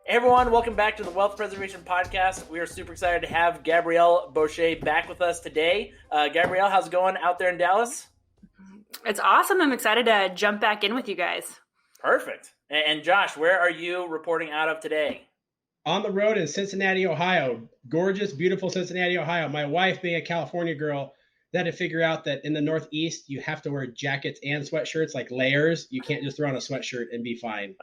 Hey everyone, welcome back to the Wealth Preservation Podcast. We are super excited to have Gabrielle Bosché back with us today. Gabrielle, how's it going out there in Dallas? It's awesome. I'm excited to jump back in with you guys. Perfect. And Josh, where are you reporting out of today? On the road in Cincinnati, Ohio. Gorgeous, beautiful Cincinnati, Ohio. My wife, being a California girl, had to figure out that in the Northeast, you have to wear jackets and sweatshirts, like layers. You can't just throw on a sweatshirt and be fine.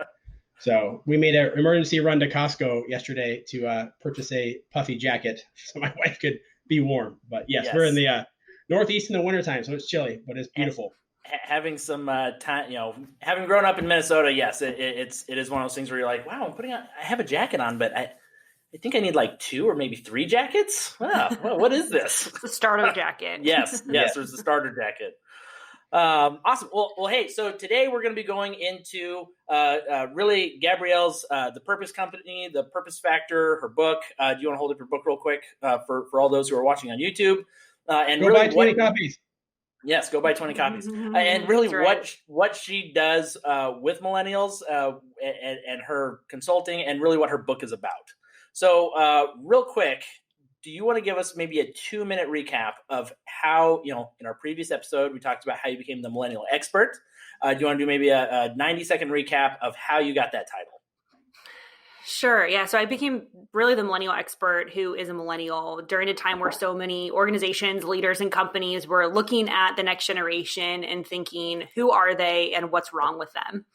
So we made an emergency run to Costco yesterday to purchase a puffy jacket so my wife could be warm. But yes. We're in the Northeast in the wintertime, so it's chilly, but it's beautiful. Having some time, having grown up in Minnesota, yes, it is one of those things where you're like, wow, I have a jacket on, but I think I need like 2 or maybe 3 jackets. Wow, what is this? It's the starter jacket. Yes, there's the starter jacket. Awesome. Well, hey, so today we're going to be going into really Gabrielle's The Purpose Company, The Purpose Factor, her book. Do you want to hold up your book real quick for all those who are watching on YouTube? And go really buy 20 copies. Yes, go buy 20 copies. And really right. what she does with millennials and her consulting and really what her book is about. So real quick, do you want to give us maybe a 2-minute recap of how, in our previous episode, we talked about how you became the millennial expert. Do you want to do maybe a 90-second recap of how you got that title? Sure. Yeah. So I became really the millennial expert who is a millennial during a time where so many organizations, leaders, and companies were looking at the next generation and thinking, who are they and what's wrong with them?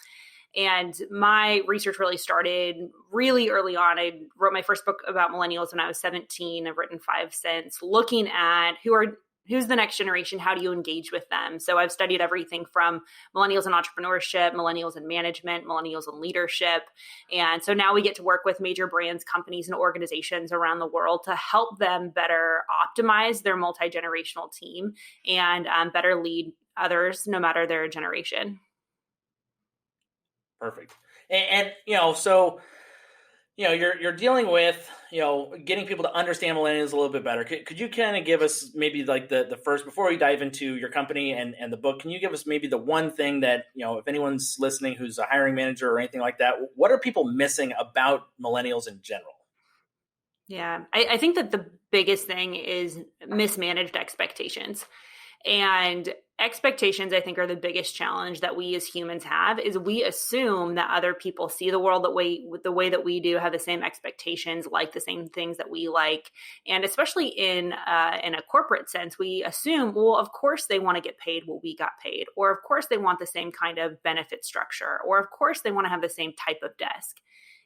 And my research really started really early on. I wrote my first book about millennials when I was 17. I've written 5 since, looking at who's the next generation, how do you engage with them? So I've studied everything from millennials in entrepreneurship, millennials in management, millennials in leadership. And so now we get to work with major brands, companies, and organizations around the world to help them better optimize their multi-generational team and better lead others, no matter their generation. Perfect. And so, you're dealing with, getting people to understand millennials a little bit better. Could you kind of give us maybe like the first, before we dive into your company and the book, can you give us maybe the one thing that, if anyone's listening who's a hiring manager or anything like that, what are people missing about millennials in general? Yeah, I think that the biggest thing is mismanaged expectations. And expectations, I think, are the biggest challenge that we as humans have. Is we assume that other people see the world the way that we do, have the same expectations, like the same things that we like. And especially in a corporate sense, we assume, well, of course they want to get paid what we got paid, or of course they want the same kind of benefit structure, or of course they want to have the same type of desk.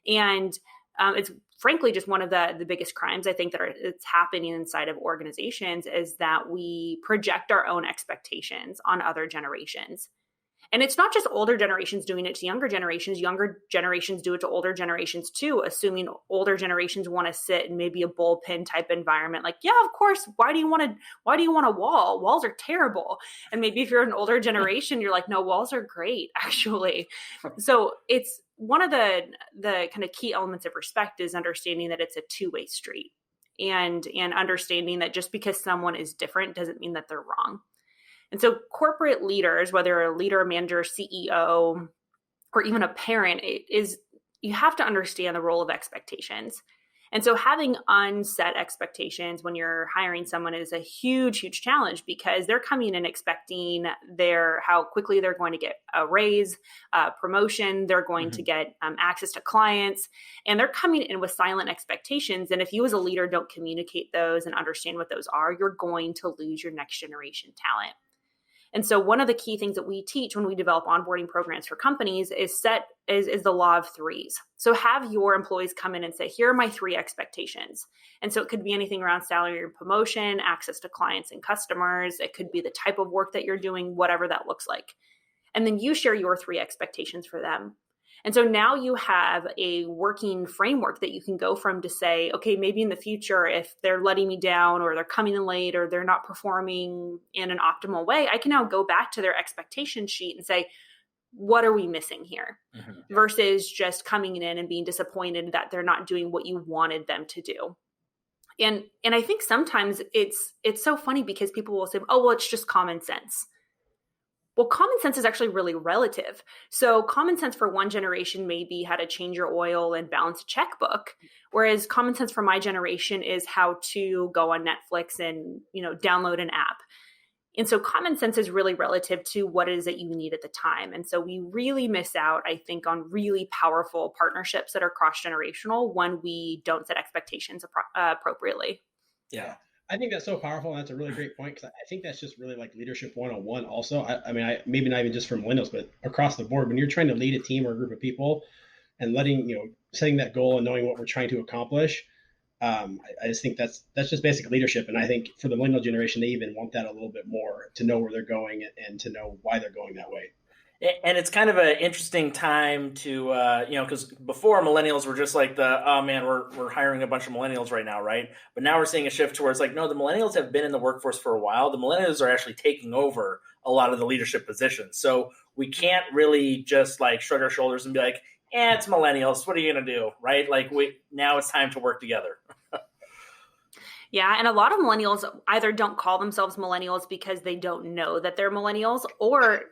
And it's frankly just one of the biggest crimes I think it's happening inside of organizations, is that we project our own expectations on other generations. And it's not just older generations doing it to younger generations. Younger generations do it to older generations too, assuming older generations want to sit in maybe a bullpen type environment. Like, yeah, of course. Why do you want a wall? Walls are terrible. And maybe if you're an older generation, you're like, no, walls are great, actually. So it's one of the kind of key elements of respect is understanding that it's a two-way street, and understanding that just because someone is different doesn't mean that they're wrong. And so corporate leaders, whether a leader, manager, CEO, or even a parent, you have to understand the role of expectations. And so having unset expectations when you're hiring someone is a huge, huge challenge, because they're coming in expecting how quickly they're going to get a raise, promotion, they're going to get access to clients, and they're coming in with silent expectations. And if you as a leader don't communicate those and understand what those are, you're going to lose your next generation talent. And so one of the key things that we teach when we develop onboarding programs for companies is the law of threes. So have your employees come in and say, here are my 3 expectations. And so it could be anything around salary and promotion, access to clients and customers. It could be the type of work that you're doing, whatever that looks like. And then you share your 3 expectations for them. And so now you have a working framework that you can go from to say, okay, maybe in the future, if they're letting me down or they're coming in late or they're not performing in an optimal way, I can now go back to their expectation sheet and say, what are we missing here? Versus just coming in and being disappointed that they're not doing what you wanted them to do. And I think sometimes it's so funny because people will say, oh, well, it's just common sense. Well, common sense is actually really relative. So common sense for one generation may be how to change your oil and balance a checkbook, whereas common sense for my generation is how to go on Netflix and, download an app. And so common sense is really relative to what it is that you need at the time. And so we really miss out, I think, on really powerful partnerships that are cross-generational when we don't set expectations appropriately. Yeah. I think that's so powerful. And that's a really great point, because I think that's just really like leadership 101 also. I mean, maybe not even just for millennials, but across the board, when you're trying to lead a team or a group of people and setting that goal and knowing what we're trying to accomplish. I just think that's just basic leadership. And I think for the millennial generation, they even want that a little bit more, to know where they're going and to know why they're going that way. And it's kind of an interesting time to, because before millennials were just like oh man, we're hiring a bunch of millennials right now, right? But now we're seeing a shift towards like, no, the millennials have been in the workforce for a while. The millennials are actually taking over a lot of the leadership positions. So we can't really just like shrug our shoulders and be like, it's millennials. What are you going to do, right? Like now it's time to work together. Yeah. And a lot of millennials either don't call themselves millennials because they don't know that they're millennials, or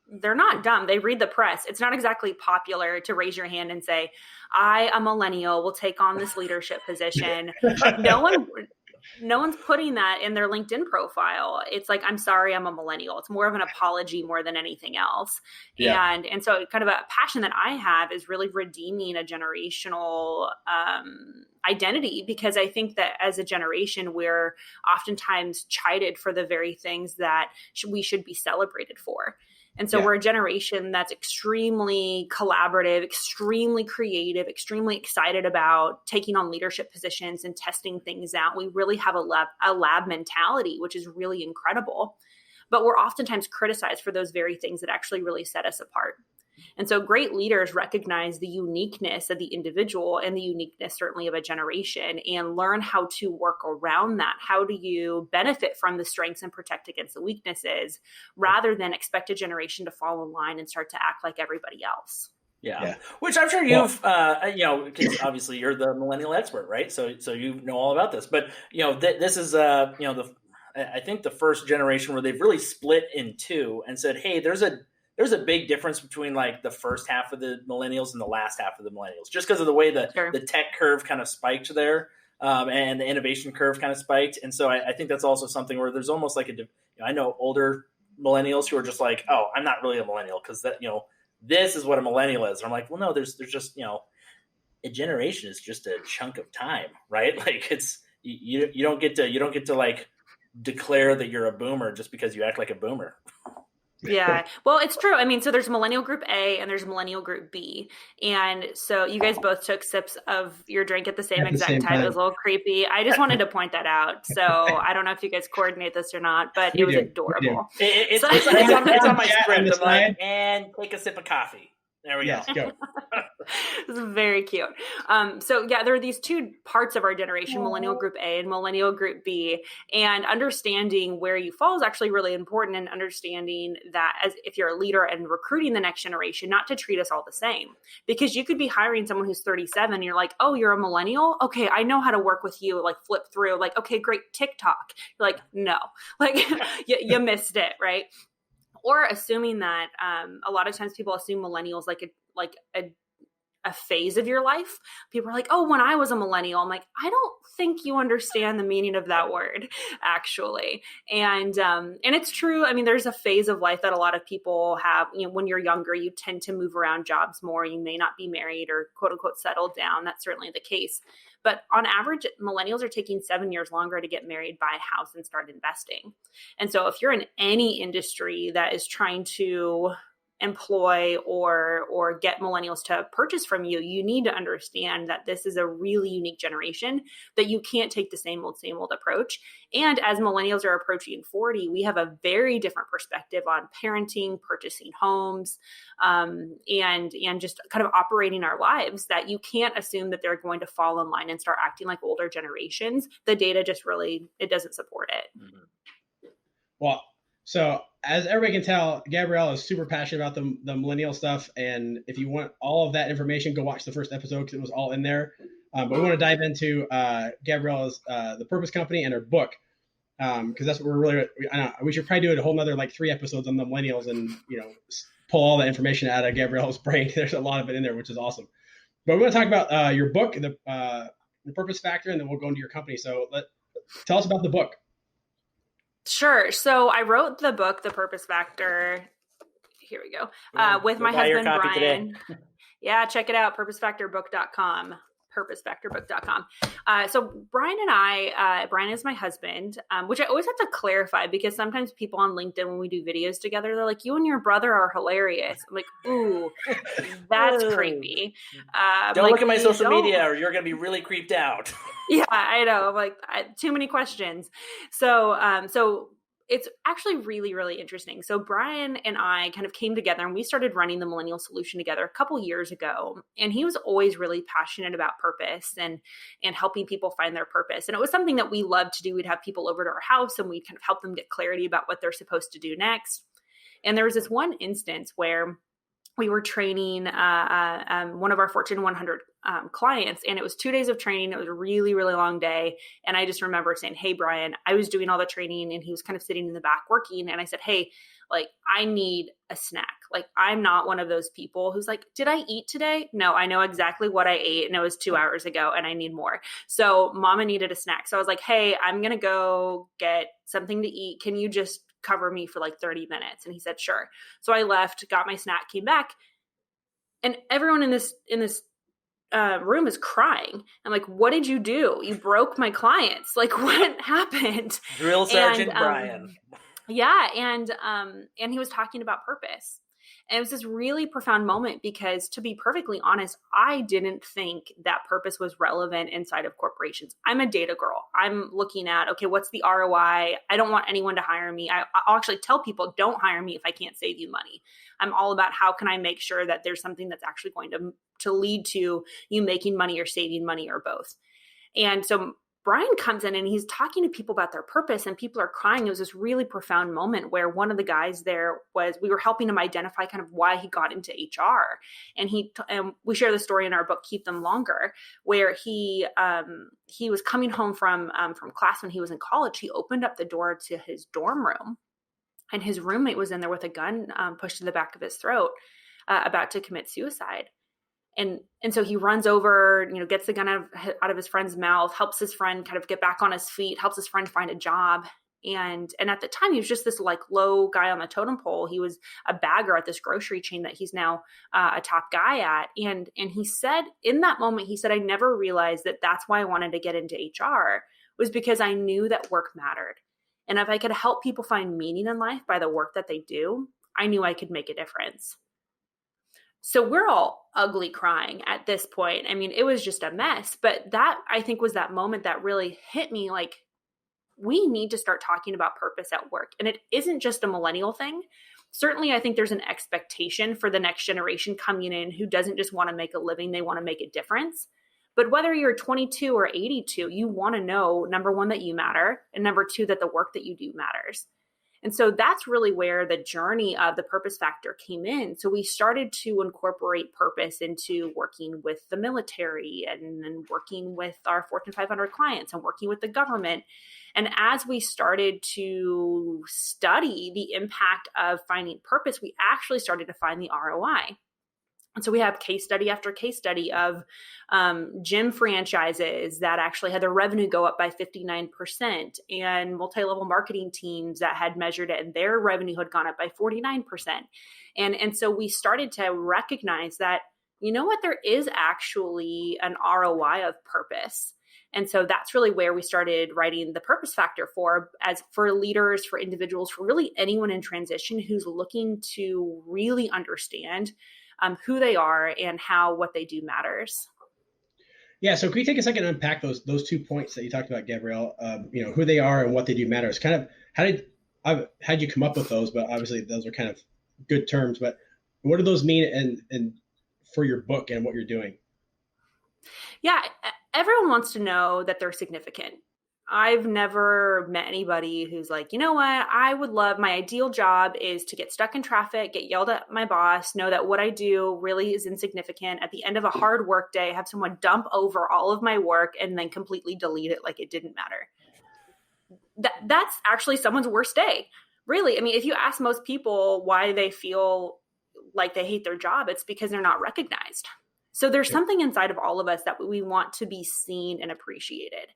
they're not dumb. They read the press. It's not exactly popular to raise your hand and say, I, a millennial, will take on this leadership position. No one's putting that in their LinkedIn profile. It's like, I'm sorry, I'm a millennial. It's more of an apology more than anything else. Yeah. And so kind of a passion that I have is really redeeming a generational identity, because I think that as a generation, we're oftentimes chided for the very things that we should be celebrated for. And so we're a generation that's extremely collaborative, extremely creative, extremely excited about taking on leadership positions and testing things out. We really have a lab mentality, which is really incredible. But we're oftentimes criticized for those very things that actually really set us apart. And so great leaders recognize the uniqueness of the individual and the uniqueness certainly of a generation, and learn how to work around that. How do you benefit from the strengths and protect against the weaknesses, rather than expect a generation to fall in line and start to act like everybody else? Yeah. Which I'm sure you've, because obviously you're the millennial expert, right? So you know all about this. But, this is, I think the first generation where they've really split in two and said, hey, there's a big difference between like the first half of the millennials and the last half of the millennials, just because of the way the tech curve kind of spiked there, and the innovation curve kind of spiked. And so I think that's also something where there's almost like I know older millennials who are just like, oh, I'm not really a millennial because that, this is what a millennial is. And I'm like, well, no, there's just, a generation is just a chunk of time, right? Like it's, you don't get to like declare that you're a boomer just because you act like a boomer. Yeah. Well, it's true. I mean, so there's millennial group A and there's millennial group B. And so you guys both took sips of your drink at the same exact time. It was a little creepy. I just wanted to point that out. So I don't know if you guys coordinate this or not, but it was adorable. It's on my script. I'm like, and take a sip of coffee. There we go. This is very cute. So there are these two parts of our generation, millennial group A and millennial group B, and understanding where you fall is actually really important, and understanding that as if you're a leader and recruiting the next generation, not to treat us all the same, because you could be hiring someone who's 37 and you're like, oh, you're a millennial. Okay. I know how to work with you. Like flip through, like, okay, great. TikTok. You're like, no, like you missed it. Right. Or assuming that a lot of times people assume millennials like a phase of your life. People are like, oh, when I was a millennial, I'm like, I don't think you understand the meaning of that word, actually. And it's true. I mean, there's a phase of life that a lot of people have. When you're younger, you tend to move around jobs more. You may not be married or quote unquote settled down. That's certainly the case. But on average, millennials are taking 7 years longer to get married, buy a house, and start investing. And so if you're in any industry that is trying to employ or get millennials to purchase from you, you need to understand that this is a really unique generation, that you can't take the same old approach. And as millennials are approaching 40, we have a very different perspective on parenting, purchasing homes, and just kind of operating our lives, that you can't assume that they're going to fall in line and start acting like older generations. The data just really, it doesn't support it. Mm-hmm. Well, so as everybody can tell, Gabrielle is super passionate about the millennial stuff. And if you want all of that information, go watch the first episode because it was all in there. But we want to dive into Gabrielle's The Purpose Company and her book. because that's what we're really. I know we should probably do a whole nother like 3 episodes on the millennials and pull all the information out of Gabrielle's brain. There's a lot of it in there, which is awesome. But we're going to talk about your book, the Purpose Factor, and then we'll go into your company. So tell us about the book. Sure. So I wrote the book, The Purpose Factor. Here we go. With my husband, Brian. Yeah, check it out. purposefactorbook.com. purposefactorbook.com. So Brian and Brian is my husband, which I always have to clarify because sometimes people on LinkedIn, when we do videos together, they're like, you and your brother are hilarious. I'm like, ooh, that's creepy. Don't look at my social media or you're going to be really creeped out. Yeah, I know. I'm like, too many questions. So it's actually really, really interesting. So Brian and I kind of came together and we started running the Millennial Solution together a couple years ago. And he was always really passionate about purpose and helping people find their purpose. And it was something that we loved to do. We'd have people over to our house and we'd kind of help them get clarity about what they're supposed to do next. And there was this one instance where we were training one of our Fortune 100 clients, and it was 2 days of training. It was a really, really long day. And I just remember saying, hey, Brian, I was doing all the training and he was kind of sitting in the back working. And I said, hey, like, I need a snack. Like, I'm not one of those people who's like, did I eat today? No, I know exactly what I ate. And it was 2 hours ago and I need more. So mama needed a snack. So I was like, hey, I'm going to go get something to eat. Can you just cover me for like 30 minutes? And he said, sure. So I left, got my snack, came back, and everyone in this room is crying. I'm like, what did you do? You broke my clients. Like, what happened? Drill Sergeant Brian. Yeah. And he was talking about purpose. And it was this really profound moment because, to be perfectly honest, I didn't think that purpose was relevant inside of corporations. I'm a data girl. I'm looking at, okay, what's the ROI? I don't want anyone to hire me. I'll actually tell people, don't hire me if I can't save you money. I'm all about how can I make sure that there's something that's actually going to lead to you making money or saving money or both. And so Brian comes in and he's talking to people about their purpose and people are crying. It was this really profound moment where one of the guys there we were helping him identify kind of why he got into HR. And we share the story in our book, Keep Them Longer, where he was coming home from class when he was in college. He opened up the door to his dorm room and his roommate was in there with a gun pushed to the back of his throat, about to commit suicide. And so he runs over, gets the gun out of his friend's mouth, helps his friend kind of get back on his feet, helps his friend find a job. And at the time, he was just this like low guy on the totem pole. He was a bagger at this grocery chain that he's now a top guy at. And he said in that moment, he said, I never realized that that's why I wanted to get into HR, was because I knew that work mattered. And if I could help people find meaning in life by the work that they do, I knew I could make a difference. So we're all ugly crying at this point. I mean, it was just a mess. But that, I think, was that moment that really hit me like, we need to start talking about purpose at work. And it isn't just a millennial thing. Certainly, I think there's an expectation for the next generation coming in who doesn't just want to make a living, they want to make a difference. But whether you're 22 or 82, you want to know, number one, that you matter, and number two, that the work that you do matters. And so that's really where the journey of the Purpose Factor came in. So we started to incorporate purpose into working with the military and working with our Fortune 500 clients and working with the government. And as we started to study the impact of finding purpose, we actually started to find the ROI. And so we have case study after case study of gym franchises that actually had their revenue go up by 59% and multi-level marketing teams that had measured it and their revenue had gone up by 49%. And so we started to recognize that, you know what, there is actually an ROI of purpose. And so that's really where we started writing the Purpose Factor for leaders, for individuals, for really anyone in transition who's looking to really understand who they are and how what they do matters. Yeah. So can we take a second to unpack those 2 points that you talked about, Gabrielle? Who they are and what they do matters. Kind of how did you come up with those? But obviously those are kind of good terms. But what do those mean and for your book and what you're doing? Yeah, everyone wants to know that they're significant. I've never met anybody who's like, you know what, my ideal job is to get stuck in traffic, get yelled at my boss, know that what I do really is insignificant. At the end of a hard work day, have someone dump over all of my work and then completely delete it like it didn't matter. that's actually someone's worst day. Really. I mean, if you ask most people why they feel like they hate their job, it's because they're not recognized. So there's something inside of all of us that we want to be seen and appreciated,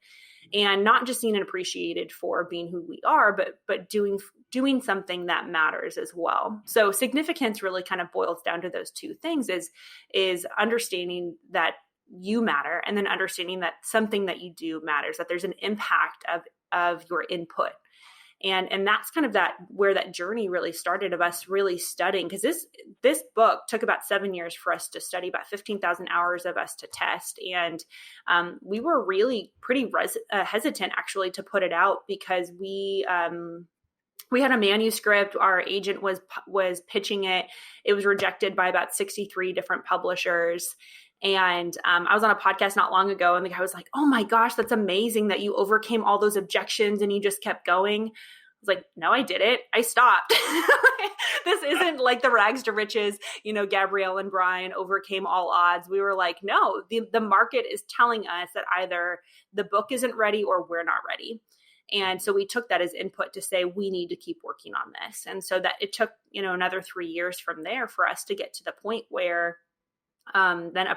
and not just seen and appreciated for being who we are, but doing something that matters as well. So significance really kind of boils down to those two things, is understanding that you matter, and then understanding that something that you do matters, that there's an impact of your input. And that's kind of where that journey really started, of us really studying, because this book took about 7 years for us to study, about 15,000 hours of us to test. And we were really pretty hesitant actually to put it out, because we had a manuscript. Our agent was pitching it. It was rejected by about 63 different publishers. And I was on a podcast not long ago, and the guy was like, "Oh my gosh, that's amazing that you overcame all those objections and you just kept going." I was like, "No, I didn't. I stopped." This isn't like the rags to riches, Gabrielle and Brian overcame all odds. We were like, no, the market is telling us that either the book isn't ready or we're not ready. And so we took that as input to say, we need to keep working on this. And so that it took, another 3 years from there for us to get to the point where then a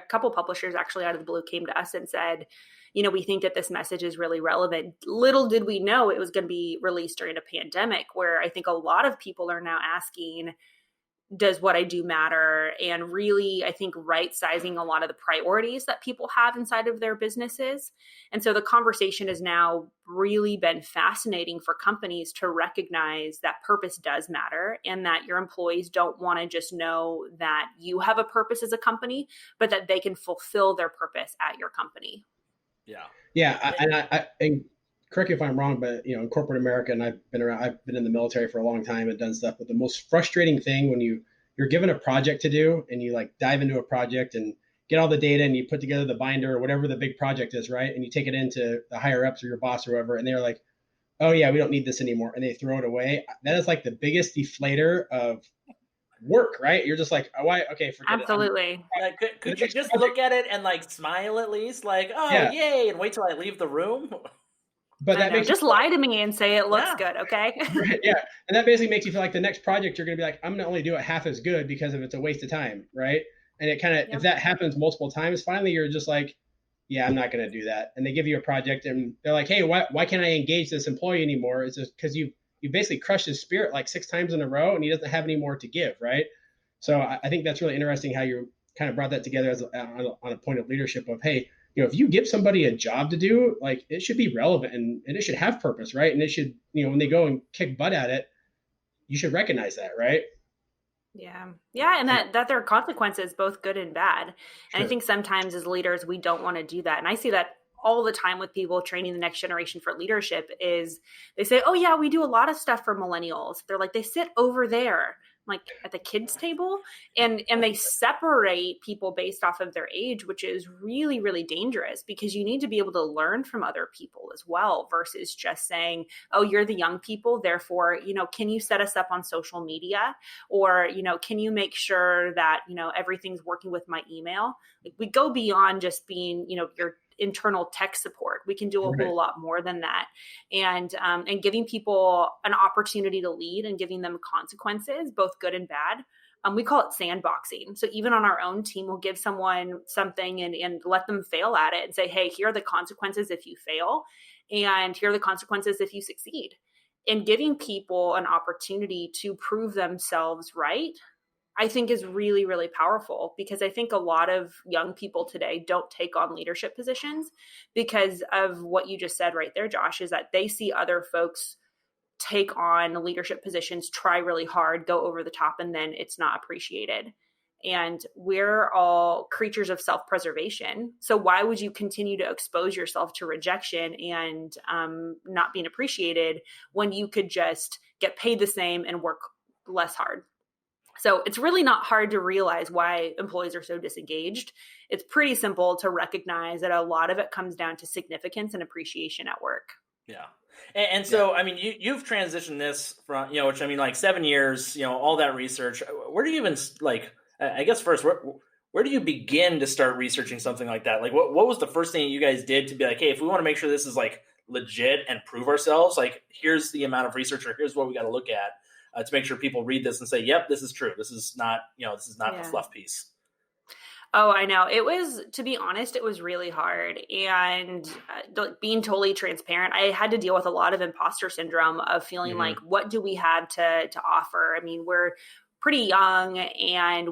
couple publishers actually out of the blue came to us and said, we think that this message is really relevant. Little did we know it was going to be released during a pandemic, where I think a lot of people are now asking, does what I do matter? And really, I think, right-sizing a lot of the priorities that people have inside of their businesses. And so the conversation has now really been fascinating for companies to recognize that purpose does matter, and that your employees don't want to just know that you have a purpose as a company, but that they can fulfill their purpose at your company. Yeah. Yeah. And correct me if I'm wrong, but in corporate America, and I've been in the military for a long time and done stuff, but the most frustrating thing when you're given a project to do, and you like dive into a project and get all the data, and you put together the binder or whatever the big project is, right? And you take it into the higher ups or your boss or whoever, and they're like, "Oh yeah, we don't need this anymore," and they throw it away. That is like the biggest deflator of work, right? You're just like, "Oh, why? Okay, forget Absolutely. it." Like, could you just look at it and like smile at least, like, "Oh, yeah. Yay," and wait till I leave the room? But that makes just lie to me and say it looks good, okay? Right, yeah, and that basically makes you feel like the next project you're going to be like, I'm going to only do it half as good because if it's a waste of time, right? And it kind of, if that happens multiple times, finally you're just like, yeah, I'm not going to do that. And they give you a project, and they're like, hey, why can't I engage this employee anymore? It's just because you basically crushed his spirit like 6 times in a row, and he doesn't have any more to give, right? So I think that's really interesting how you kind of brought that together as on a point of leadership of, hey, if you give somebody a job to do, like, it should be relevant and it should have purpose, right? And it should, when they go and kick butt at it, you should recognize that, right? Yeah. Yeah. And that there are consequences, both good and bad. And Sure. I think sometimes as leaders, we don't want to do that. And I see that all the time with people training the next generation for leadership is they say, oh yeah, we do a lot of stuff for millennials. They're like, they sit over there, like at the kids table, and they separate people based off of their age, which is really, really dangerous, because you need to be able to learn from other people as well, versus just saying, oh, you're the young people, therefore, can you set us up on social media? Or, can you make sure that, everything's working with my email? Like, we go beyond just being, your internal tech support. We can do a whole lot more than that. And giving people an opportunity to lead and giving them consequences, both good and bad. We call it sandboxing. So even on our own team, we'll give someone something and let them fail at it and say, hey, here are the consequences if you fail, and here are the consequences if you succeed. And giving people an opportunity to prove themselves right, I think, is really, really powerful, because I think a lot of young people today don't take on leadership positions because of what you just said right there, Josh, is that they see other folks take on leadership positions, try really hard, go over the top, and then it's not appreciated. And we're all creatures of self-preservation. So why would you continue to expose yourself to rejection and not being appreciated when you could just get paid the same and work less hard? So it's really not hard to realize why employees are so disengaged. It's pretty simple to recognize that a lot of it comes down to significance and appreciation at work. Yeah. And so, I mean, you've transitioned this from, which, I mean, like 7 years, all that research. Where do you even, like, I guess first, where do you begin to start researching something like that? Like, what was the first thing you guys did to be like, hey, if we want to make sure this is like legit and prove ourselves, like here's the amount of research, or here's what we got to look at to make sure people read this and say, yep, this is true. This is not, this is not the fluff piece. Oh, I know. It was, to be honest, it was really hard. And being totally transparent, I had to deal with a lot of imposter syndrome of feeling like, what do we have to offer? I mean, we're pretty young, and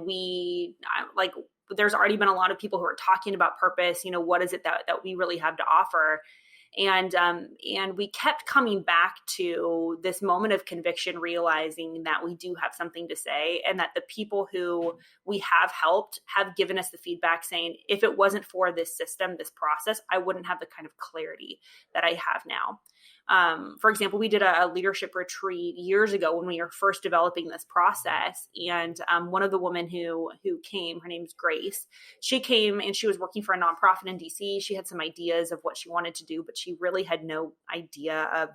there's already been a lot of people who are talking about purpose. What is it that we really have to offer? And we kept coming back to this moment of conviction, realizing that we do have something to say, and that the people who we have helped have given us the feedback saying, if it wasn't for this system, this process, I wouldn't have the kind of clarity that I have now. For example, we did a leadership retreat years ago when we were first developing this process. And one of the women who came, her name's Grace, she came and she was working for a nonprofit in DC. She had some ideas of what she wanted to do, but she really had no idea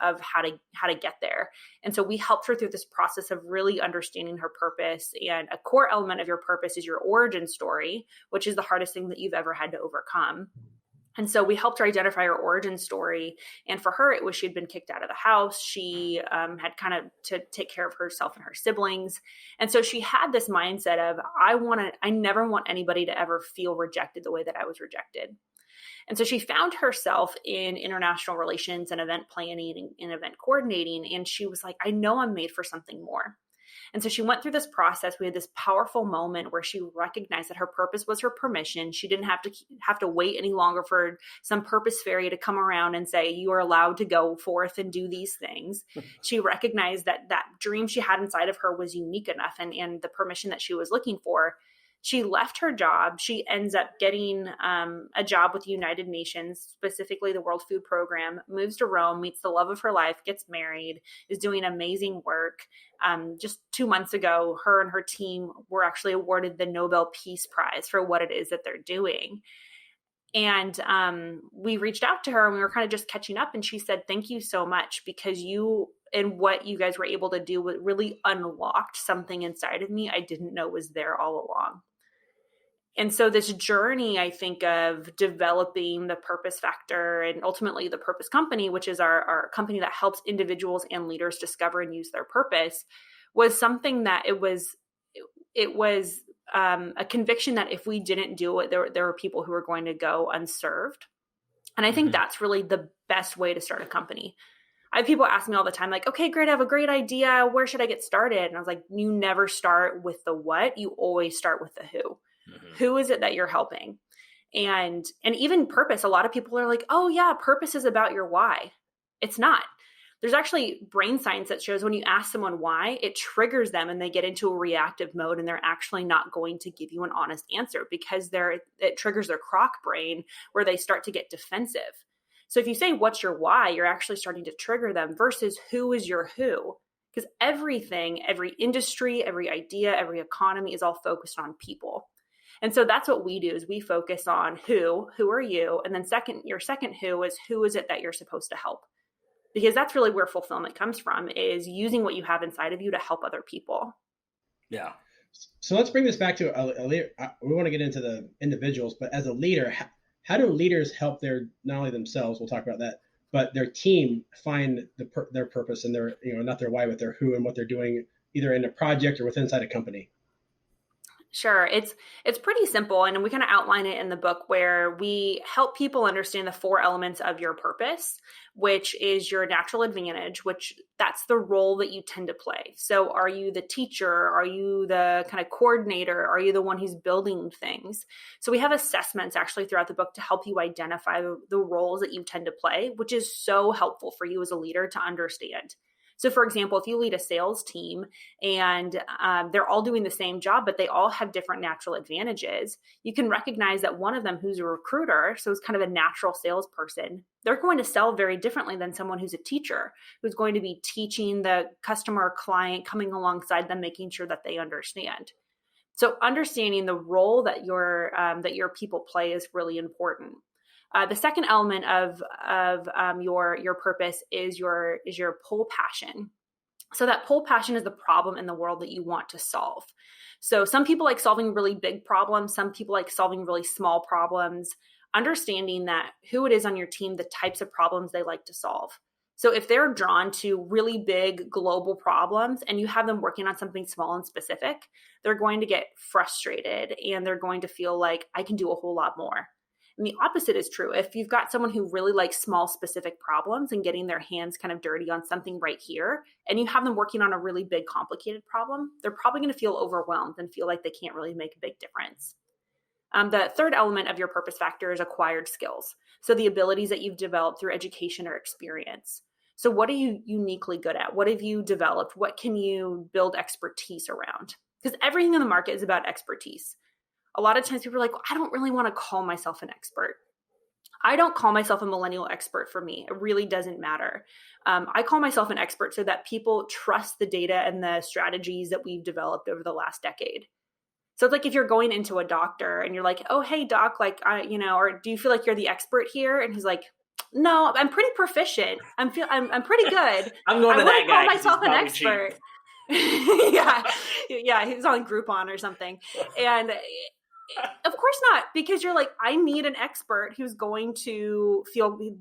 of how to get there. And so we helped her through this process of really understanding her purpose. And a core element of your purpose is your origin story, which is the hardest thing that you've ever had to overcome. And so we helped her identify her origin story. And for her, it was she'd been kicked out of the house. She had kind of to take care of herself and her siblings. And so she had this mindset of, I never want anybody to ever feel rejected the way that I was rejected. And so she found herself in international relations and event planning and event coordinating. And she was like, I know I'm made for something more. And so she went through this process. We had this powerful moment where she recognized that her purpose was her permission. She didn't have to wait any longer for some purpose fairy to come around and say, you are allowed to go forth and do these things. She recognized that dream she had inside of her was unique enough, and the permission that she was looking for. She left her job. She ends up getting a job with the United Nations, specifically the World Food Program, moves to Rome, meets the love of her life, gets married, is doing amazing work. Just 2 months ago, her and her team were actually awarded the Nobel Peace Prize for what it is that they're doing. And we reached out to her, and we were kind of just catching up. And she said, thank you so much, because you and what you guys were able to do really unlocked something inside of me I didn't know was there all along. And so this journey, I think, of developing the purpose factor and ultimately the purpose company, which is our company that helps individuals and leaders discover and use their purpose, was something that it was a conviction that if we didn't do it, there were people who were going to go unserved. And I think that's really the best way to start a company. I have people ask me all the time, like, okay, great, I have a great idea. Where should I get started? And I was like, you never start with the what, you always start with the who. Who is it that you're helping? And even purpose, a lot of people are like, oh yeah, purpose is about your why. It's not. There's actually brain science that shows when you ask someone why, it triggers them and they get into a reactive mode, and they're actually not going to give you an honest answer because it triggers their croc brain where they start to get defensive. So if you say, what's your why, you're actually starting to trigger them versus who is your who. Because everything, every industry, every idea, every economy is all focused on people. And so that's what we do, is we focus on who are you? And then your second who is it that you're supposed to help? Because that's really where fulfillment comes from, is using what you have inside of you to help other people. Yeah. So let's bring this back to a leader. We want to get into the individuals, but as a leader, how do leaders help not only themselves, we'll talk about that, but their team find their purpose and their, not their why, but their who and what they're doing either in a project or within inside a company? Sure. It's pretty simple. And we kind of outline it in the book, where we help people understand the 4 elements of your purpose, which is your natural advantage, which that's the role that you tend to play. So are you the teacher? Are you the kind of coordinator? Are you the one who's building things? So we have assessments actually throughout the book to help you identify the roles that you tend to play, which is so helpful for you as a leader to understand. So for example, if you lead a sales team and they're all doing the same job, but they all have different natural advantages, you can recognize that one of them who's a recruiter, so it's kind of a natural salesperson, they're going to sell very differently than someone who's a teacher, who's going to be teaching the customer or client, coming alongside them, making sure that they understand. So understanding the role that your people play is really important. The second element of your purpose is your pull passion. So that pull passion is the problem in the world that you want to solve. So some people like solving really big problems. Some people like solving really small problems. understanding that who it is on your team, the types of problems they like to solve. So if they're drawn to really big global problems and you have them working on something small and specific, they're going to get frustrated and they're going to feel like I can do a whole lot more. And the opposite is true. If you've got someone who really likes small specific problems and getting their hands kind of dirty on something right here, and you have them working on a really big complicated problem, they're probably going to feel overwhelmed and feel like they can't really make a big difference. The third element of your purpose factor is acquired skills. So the abilities that you've developed through education or experience. So what are you uniquely good at? What have you developed? What can you build expertise around? Because everything in the market is about expertise. A lot of times people are like, well, I don't really want to call myself an expert. I don't call myself a millennial expert for me. It really doesn't matter. I call myself an expert so that people trust the data and the strategies that we've developed over the last decade. So it's like if you're going into a doctor and you're like, oh, hey, doc, like, or do you feel like you're the expert here? And he's like, no, I'm pretty proficient. I'm pretty good. I'm going to that guy. I wouldn't call myself an expert. yeah, he's on Groupon or something. And of course not, because you're like, I need an expert who's going to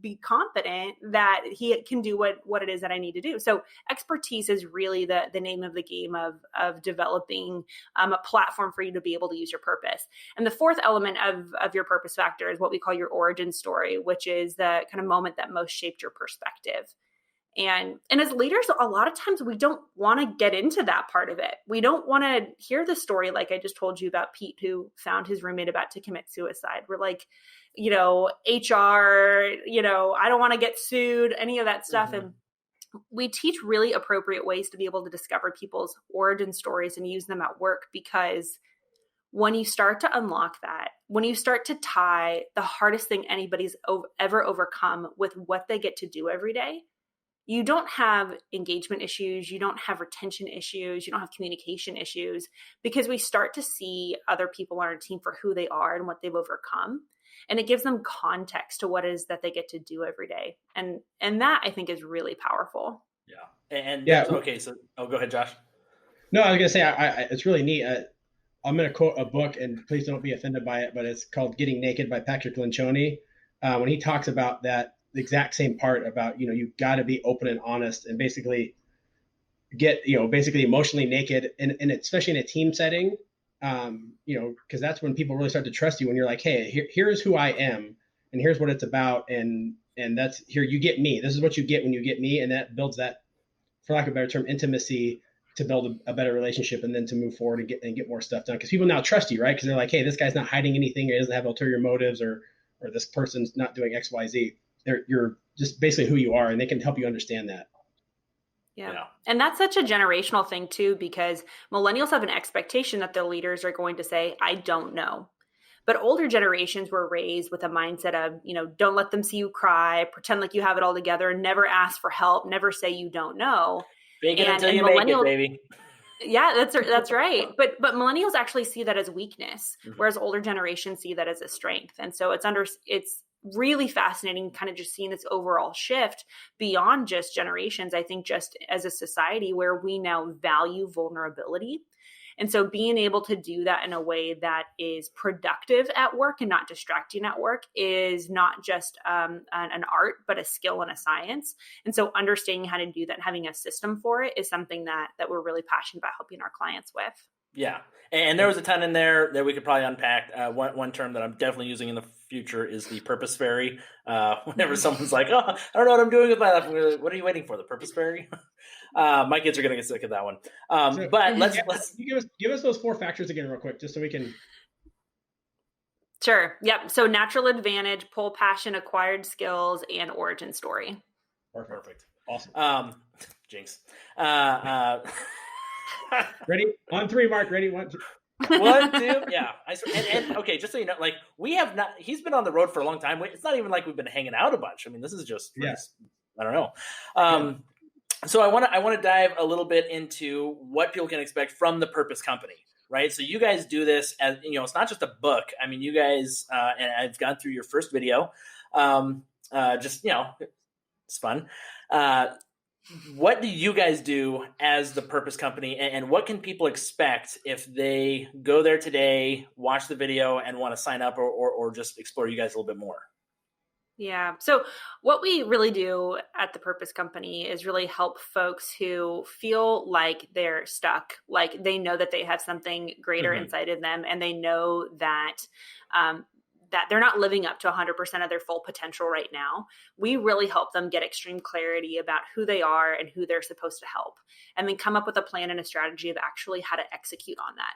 be confident that he can do what it is that I need to do. So expertise is really the name of the game of developing a platform for you to be able to use your purpose. And the fourth element of your purpose factor is what we call your origin story, which is the kind of moment that most shaped your perspective. And as leaders, a lot of times we don't want to get into that part of it. We don't want to hear the story like I just told you about Pete, who found his roommate about to commit suicide. We're like, HR, I don't want to get sued, any of that stuff. Mm-hmm. And we teach really appropriate ways to be able to discover people's origin stories and use them at work, because when you start to unlock that, when you start to tie the hardest thing anybody's ever overcome with what they get to do every day, you don't have engagement issues, you don't have retention issues, you don't have communication issues, because we start to see other people on our team for who they are and what they've overcome. And it gives them context to what it is that they get to do every day. And that, I think, is really powerful. Yeah. And yeah. Okay. So, go ahead, Josh. No, I was going to say, it's really neat. I'm going to quote a book, and please don't be offended by it, but it's called Getting Naked by Patrick Lencioni. When he talks about that, the exact same part about, you've got to be open and honest and basically get, basically emotionally naked, and especially in a team setting, because that's when people really start to trust you, when you're like, hey, here's who I am and here's what it's about. And that's here, you get me. This is what you get when you get me. And that builds that, for lack of a better term, intimacy to build a better relationship, and then to move forward and get more stuff done. Because people now trust you, right? Because they're like, hey, this guy's not hiding anything, or he doesn't have ulterior motives, or this person's not doing X, Y, Z. You're just basically who you are, and they can help you understand that. Yeah. And that's such a generational thing too, because millennials have an expectation that their leaders are going to say, I don't know. But older generations were raised with a mindset of, don't let them see you cry, pretend like you have it all together, never ask for help, never say you don't know. Fake it until you make it, baby. Yeah, that's right. But millennials actually see that as weakness, whereas older generations see that as a strength. And so it's really fascinating kind of just seeing this overall shift beyond just generations. I think just as a society where we now value vulnerability. And so being able to do that in a way that is productive at work and not distracting at work is not just an art, but a skill and a science. And so understanding how to do that and having a system for it is something that we're really passionate about helping our clients with. Yeah. And there was a ton in there that we could probably unpack. One term that I'm definitely using in the future is the purpose fairy. Whenever someone's like, oh, I don't know what I'm doing with my life. What are you waiting for? The purpose fairy? My kids are going to get sick of that one. But let's give us those 4 factors again real quick, just so we can. Sure. Yep. So natural advantage, pull, passion, acquired skills, and origin story. Perfect. Awesome. Jinx. Ready? On 3, Mark. Ready? 1, 2. 1, 2. Yeah. And okay, just so you know, like, we have not, he's been on the road for a long time. It's not even like we've been hanging out a bunch. I mean, this is just, I don't know. So I want to dive a little bit into what people can expect from the Purpose Company, right? So you guys do this as, it's not just a book. I mean, you guys, and I've gone through your first video, it's fun. what do you guys do as the Purpose Company, and what can people expect if they go there today, watch the video, and want to sign up or just explore you guys a little bit more? Yeah. So what we really do at the Purpose Company is really help folks who feel like they're stuck, like they know that they have something greater inside of them, and they know that that they're not living up to 100% of their full potential right now. We really help them get extreme clarity about who they are and who they're supposed to help, and then come up with a plan and a strategy of actually how to execute on that.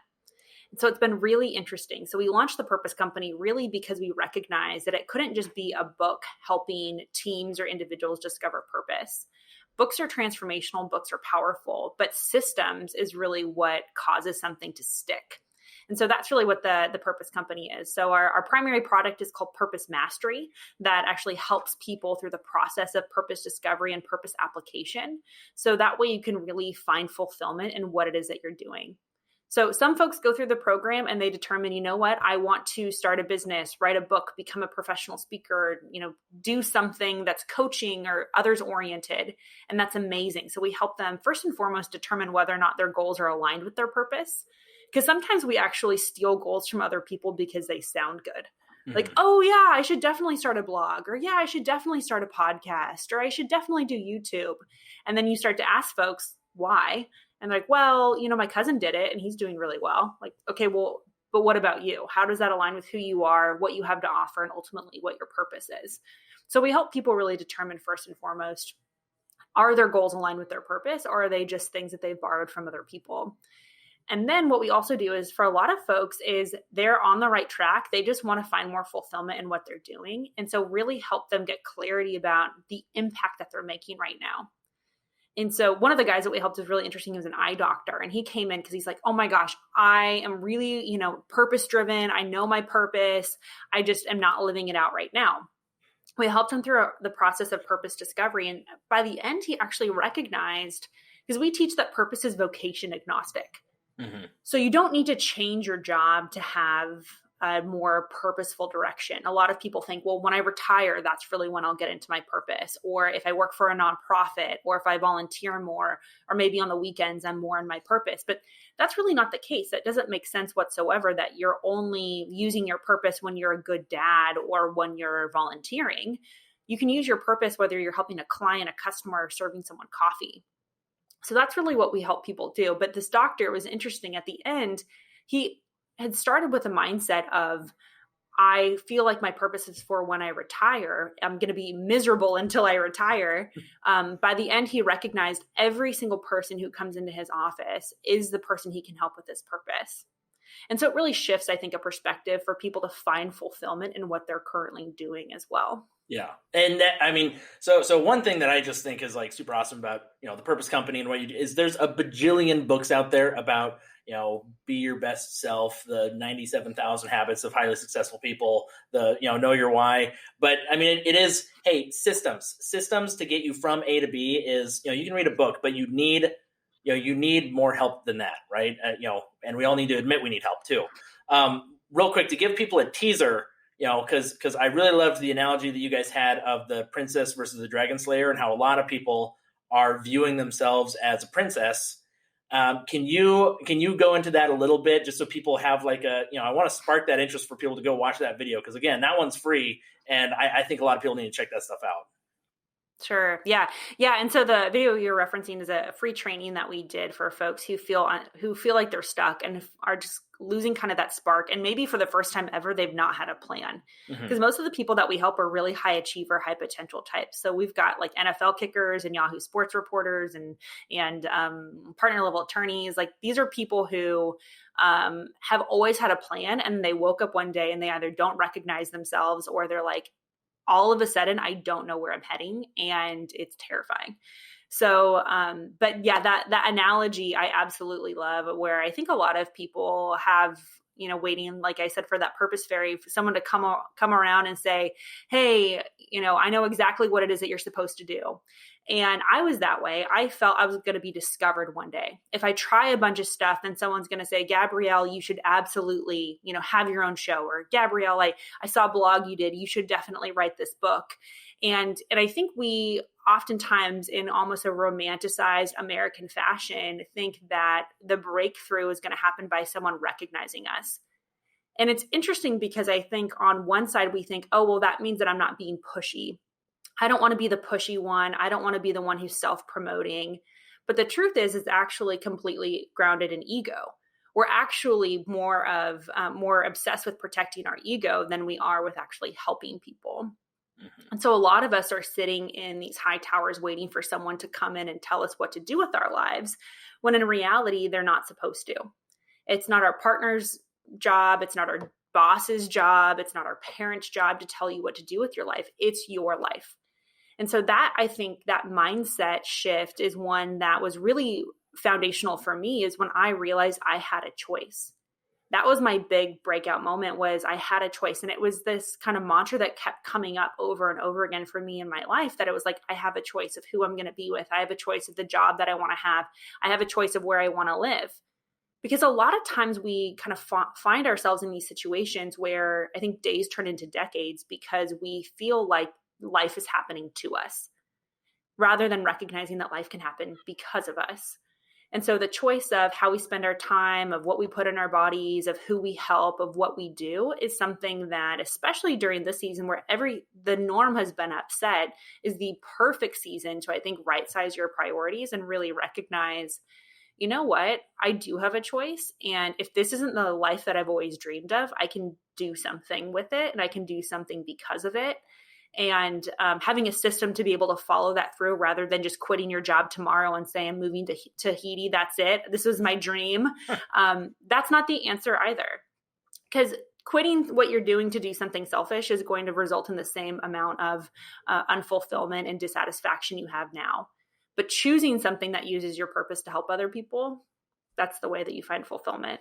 So it's been really interesting. So we launched the Purpose Company really because we recognized that it couldn't just be a book helping teams or individuals discover purpose. Books are transformational, books are powerful, but systems is really what causes something to stick. And so that's really what the Purpose Company is. So our primary product is called Purpose Mastery, that actually helps people through the process of purpose discovery and purpose application. So that way you can really find fulfillment in what it is that you're doing. So some folks go through the program and they determine, you know what, I want to start a business, write a book, become a professional speaker, do something that's coaching or others oriented. And that's amazing. So we help them first and foremost determine whether or not their goals are aligned with their purpose. Because sometimes we actually steal goals from other people because they sound good. Like, oh yeah, I should definitely start a blog, or yeah, I should definitely start a podcast, or I should definitely do YouTube. And then you start to ask folks why. And they're like, well, my cousin did it and he's doing really well. Like, okay, well, but what about you? How does that align with who you are, what you have to offer, and ultimately what your purpose is? So we help people really determine first and foremost, are their goals aligned with their purpose, or are they just things that they've borrowed from other people? And then what we also do is for a lot of folks is they're on the right track. They just want to find more fulfillment in what they're doing. And so really help them get clarity about the impact that they're making right now. And so one of the guys that we helped was really interesting. He was an eye doctor, and he came in because he's like, oh my gosh, I am really, purpose driven. I know my purpose. I just am not living it out right now. We helped him through the process of purpose discovery. And by the end, he actually recognized, because we teach that purpose is vocation agnostic. So you don't need to change your job to have a more purposeful direction. A lot of people think, well, when I retire, that's really when I'll get into my purpose. Or if I work for a nonprofit, or if I volunteer more, or maybe on the weekends, I'm more in my purpose. But that's really not the case. That doesn't make sense whatsoever, that you're only using your purpose when you're a good dad or when you're volunteering. You can use your purpose whether you're helping a client, a customer, or serving someone coffee. So that's really what we help people do. But this doctor was interesting. At the end, he had started with a mindset of, I feel like my purpose is for when I retire. I'm going to be miserable until I retire. By the end, he recognized every single person who comes into his office is the person he can help with this purpose. And so it really shifts, I think, a perspective for people to find fulfillment in what they're currently doing as well. Yeah. And that, so one thing that I just think is like super awesome about, the Purpose Company and what you do is there's a bajillion books out there about, be your best self, the 97,000 habits of highly successful people, the, know your why. But it is, hey, systems to get you from A to B is, you can read a book, but you need more help than that. Right. And we all need to admit we need help too. Real quick, to give people a teaser, because I really loved the analogy that you guys had of the princess versus the dragon slayer, and how a lot of people are viewing themselves as a princess. Can you go into that a little bit, just so people have like I want to spark that interest for people to go watch that video, because again, that one's free, and I think a lot of people need to check that stuff out. Sure. Yeah. And so the video you're referencing is a free training that we did for folks who feel like they're stuck and are just losing kind of that spark. And maybe for the first time ever, they've not had a plan, because most of the people that we help are really high achiever, high potential types. So we've got like NFL kickers and Yahoo Sports reporters and partner level attorneys. Like, these are people who have always had a plan, and they woke up one day and they either don't recognize themselves, or they're like, all of a sudden, I don't know where I'm heading, and it's terrifying. So, but yeah, that analogy I absolutely love, where I think a lot of people have, waiting, like I said, for that purpose fairy, for someone to come around and say, hey, I know exactly what it is that you're supposed to do. And I was that way. I felt I was going to be discovered one day. If I try a bunch of stuff, then someone's going to say, Gabrielle, you should absolutely, have your own show. Or Gabrielle, I saw a blog you did. You should definitely write this book. And I think we oftentimes in almost a romanticized American fashion, think that the breakthrough is going to happen by someone recognizing us. And it's interesting because I think on one side we think, oh, well, that means that I'm not being pushy. I don't want to be the pushy one. I don't want to be the one who's self-promoting. But the truth is, it's actually completely grounded in ego. We're actually more obsessed with protecting our ego than we are with actually helping people. Mm-hmm. And so a lot of us are sitting in these high towers waiting for someone to come in and tell us what to do with our lives, when in reality, they're not supposed to. It's not our partner's job. It's not our boss's job. It's not our parents' job to tell you what to do with your life. It's your life. And so that, I think that mindset shift is one that was really foundational for me, is when I realized I had a choice. That was my big breakout moment, was I had a choice. And it was this kind of mantra that kept coming up over and over again for me in my life, that it was like, I have a choice of who I'm going to be with. I have a choice of the job that I want to have. I have a choice of where I want to live. Because a lot of times we kind of find ourselves in these situations where I think days turn into decades because we feel like life is happening to us, rather than recognizing that life can happen because of us. And so the choice of how we spend our time, of what we put in our bodies, of who we help, of what we do, is something that, especially during this season where the norm has been upset, is the perfect season to, I think, right-size your priorities and really recognize, you know what, I do have a choice. And if this isn't the life that I've always dreamed of, I can do something with it, and I can do something because of it. And having a system to be able to follow that through, rather than just quitting your job tomorrow and say, I'm moving to Tahiti, that's it, this was my dream. That's not the answer either. Because quitting what you're doing to do something selfish is going to result in the same amount of unfulfillment and dissatisfaction you have now. But choosing something that uses your purpose to help other people, that's the way that you find fulfillment.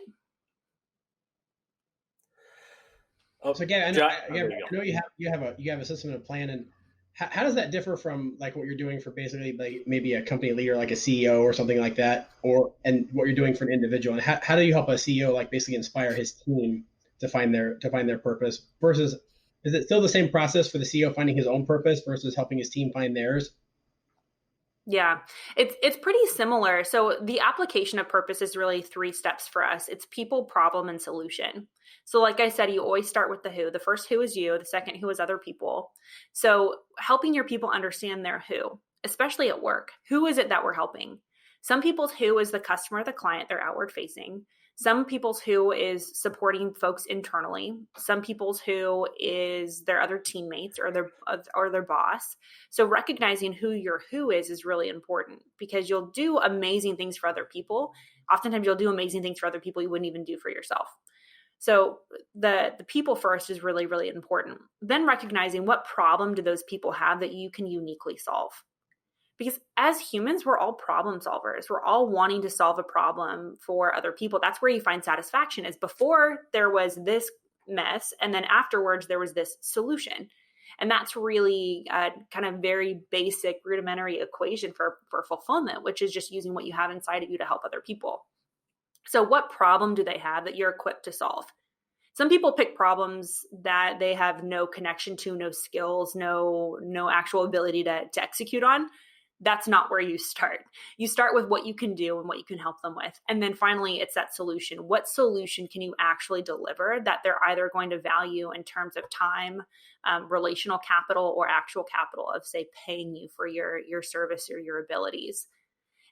Oh, so again, I know you have a system and a plan, and how does that differ from like what you're doing for basically like maybe a company leader, like a CEO or something like that, and what you're doing for an individual? And how do you help a CEO like basically inspire his team to find their purpose, versus is it still the same process for the CEO finding his own purpose versus helping his team find theirs? Yeah, it's pretty similar. So the application of purpose is really 3 steps for us. It's people, problem, and solution. So like I said, you always start with the who. The first who is you. The second who is other people. So helping your people understand their who, especially at work. Who is it that we're helping? Some people's who is the customer, the client, they're outward facing. Some people's who is supporting folks internally. Some people's who is their other teammates or their boss. So recognizing who your who is really important, because you'll do amazing things for other people. Oftentimes you'll do amazing things for other people you wouldn't even do for yourself. So the people first is really, really important. Then recognizing what problem do those people have that you can uniquely solve. Because as humans, we're all problem solvers. We're all wanting to solve a problem for other people. That's where you find satisfaction, is before there was this mess, and then afterwards there was this solution. And that's really a kind of very basic rudimentary equation for fulfillment, which is just using what you have inside of you to help other people. So what problem do they have that you're equipped to solve? Some people pick problems that they have no connection to, no skills, no actual ability to execute on. That's not where you start. You start with what you can do and what you can help them with. And then finally, it's that solution. What solution can you actually deliver that they're either going to value in terms of time, relational capital, or actual capital of, say, paying you for your service or your abilities?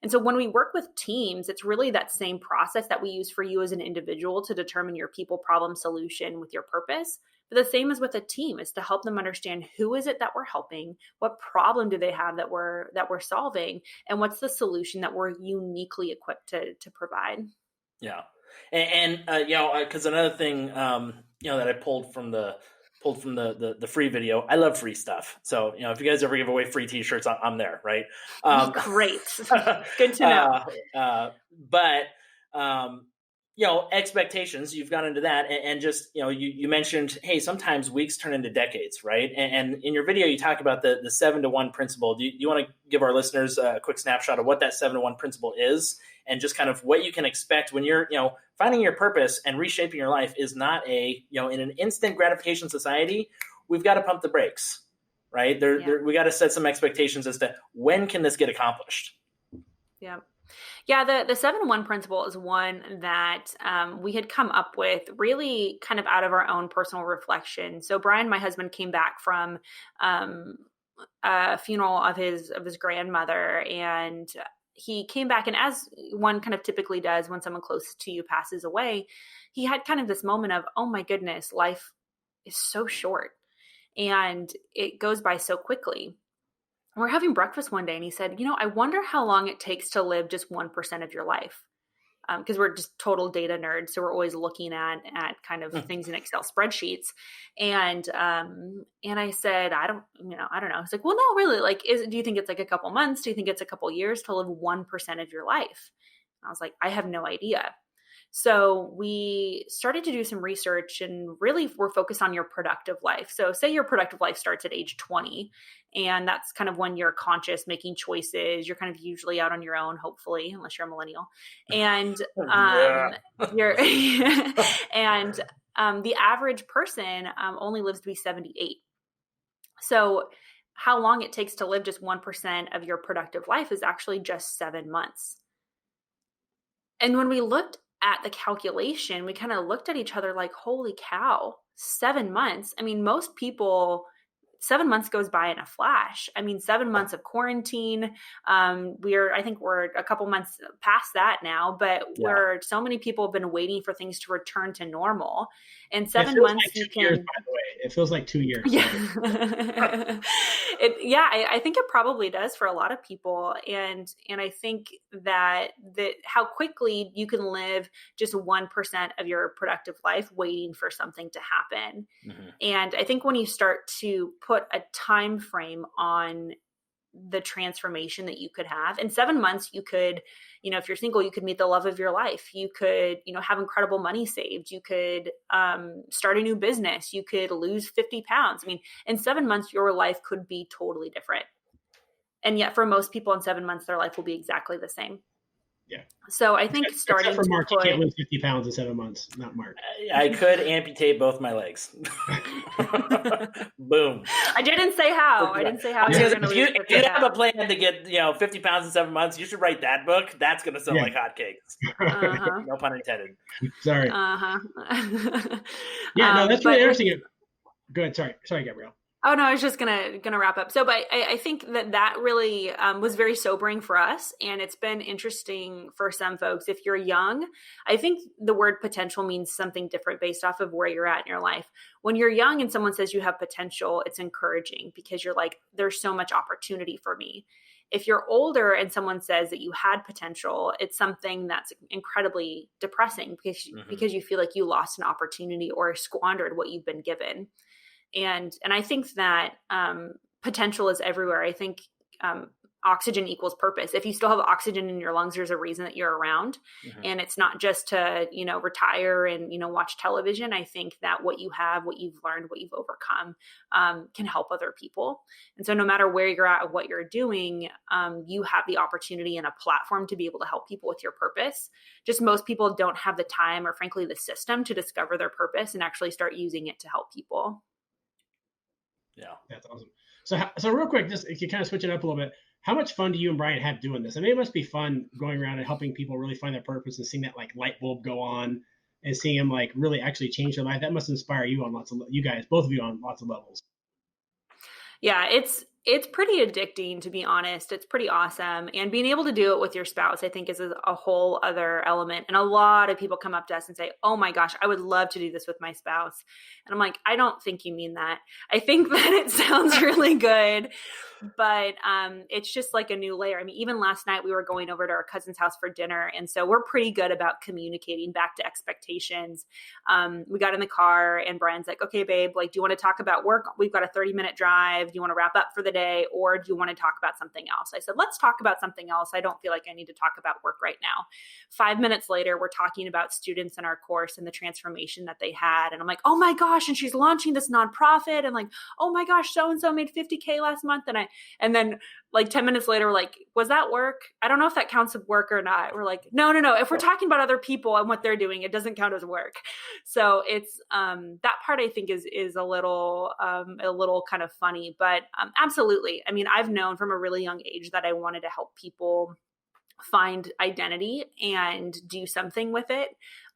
And so when we work with teams, it's really that same process that we use for you as an individual to determine your people, problem, solution with your purpose. But the same as with a team, is to help them understand who is it that we're helping, what problem do they have that we're solving, and what's the solution that we're uniquely equipped to provide. Yeah, and because another thing that I pulled from the free video. I love free stuff. So, if you guys ever give away free t-shirts, I'm there, right? Great. Good to know. But expectations, you've gone into that, and just, you mentioned, hey, sometimes weeks turn into decades, right? And in your video, you talk about the 7-to-1 principle. Do you want to give our listeners a quick snapshot of what that 7-to-1 principle is, and just kind of what you can expect when you're, finding your purpose and reshaping your life is not in an instant gratification society, we've got to pump the brakes, right? We got to set some expectations as to when can this get accomplished. Yeah. Yeah, the 7-1 principle is one that we had come up with really kind of out of our own personal reflection. So Brian, my husband, came back from a funeral of his grandmother, and he came back, and as one kind of typically does when someone close to you passes away, he had kind of this moment of, oh my goodness, life is so short and it goes by so quickly. We're having breakfast one day and he said, I wonder how long it takes to live just 1% of your life. Because we're just total data nerds. So we're always looking at kind of things in Excel spreadsheets. And I said, I don't know. He's like, well, no, really, like, do you think it's like a couple months? Do you think it's a couple years to live 1% of your life? And I was like, I have no idea. So we started to do some research, and really we're focused on your productive life. So say your productive life starts at age 20, and that's kind of when you're conscious, making choices. You're kind of usually out on your own, hopefully, unless you're a millennial. And you're and the average person only lives to be 78. So how long it takes to live just 1% of your productive life is actually just 7 months. And when we looked at the calculation, we kind of looked at each other like, holy cow, 7 months. I mean, most people, 7 months goes by in a flash. I mean, 7 months of quarantine. I think we're a couple months past that now, but so many people have been waiting for things to return to normal. And 7 months, like 2 years, by the way. It feels like 2 years. Yeah. I think it probably does for a lot of people. And I think that how quickly you can live just 1% of your productive life waiting for something to happen. Mm-hmm. And I think when you start to put a time frame on the transformation that you could have in 7 months, you could, if you're single, you could meet the love of your life. You could, have incredible money saved. You could start a new business. You could lose 50 pounds. I mean, in 7 months, your life could be totally different. And yet for most people in 7 months, their life will be exactly the same. Yeah. So I think starting for Mark, you can't lose 50 pounds in 7 months. Not Mark. I could amputate both my legs. Boom. I didn't say how. If you have a plan to get 50 pounds in 7 months, you should write that book. That's going to sell like hotcakes. Uh-huh. No pun intended. Sorry. Uh-huh. That's really interesting. Go ahead. Sorry, Gabrielle. Oh no, I was just gonna wrap up. So, but I think that really was very sobering for us, and it's been interesting for some folks. If you're young, I think the word potential means something different based off of where you're at in your life. When you're young and someone says you have potential, it's encouraging because you're like, there's so much opportunity for me. If you're older and someone says that you had potential, it's something that's incredibly depressing because you feel like you lost an opportunity or squandered what you've been given. And I think that potential is everywhere. I think oxygen equals purpose. If you still have oxygen in your lungs, there's a reason that you're around. Mm-hmm. And it's not just to, retire and, watch television. I think that what you have, what you've learned, what you've overcome can help other people. And so no matter where you're at or what you're doing, you have the opportunity and a platform to be able to help people with your purpose. Just most people don't have the time or frankly, the system to discover their purpose and actually start using it to help people. Yeah, that's awesome. So real quick, just if you kind of switch it up a little bit, how much fun do you and Brian have doing this? I mean, it must be fun going around and helping people really find their purpose and seeing that like light bulb go on and seeing them like really actually change their life. That must inspire you on both of you on lots of levels. Yeah, it's pretty addicting, to be honest. It's pretty awesome. And being able to do it with your spouse, I think, is a whole other element. And a lot of people come up to us and say, oh my gosh, I would love to do this with my spouse. And I'm like, I don't think you mean that. I think that it sounds really good, but it's just like a new layer. I mean, even last night we were going over to our cousin's house for dinner. And so we're pretty good about communicating back to expectations. We got in the car and Brian's like, okay, babe, like, do you want to talk about work? We've got a 30-minute drive. Do you want to wrap up for the day, or do you want to talk about something else? I said, let's talk about something else. I don't feel like I need to talk about work right now. 5 minutes later, we're talking about students in our course and the transformation that they had. And I'm like, oh my gosh, and she's launching this nonprofit. And like, oh my gosh, so-and-so made $50K last month. And then like 10 minutes later, we're like, was that work? I don't know if that counts as work or not. We're like, no. If we're talking about other people and what they're doing, it doesn't count as work. So it's, that part I think is a little kind of funny, but absolutely. I mean, I've known from a really young age that I wanted to help people find identity and do something with it.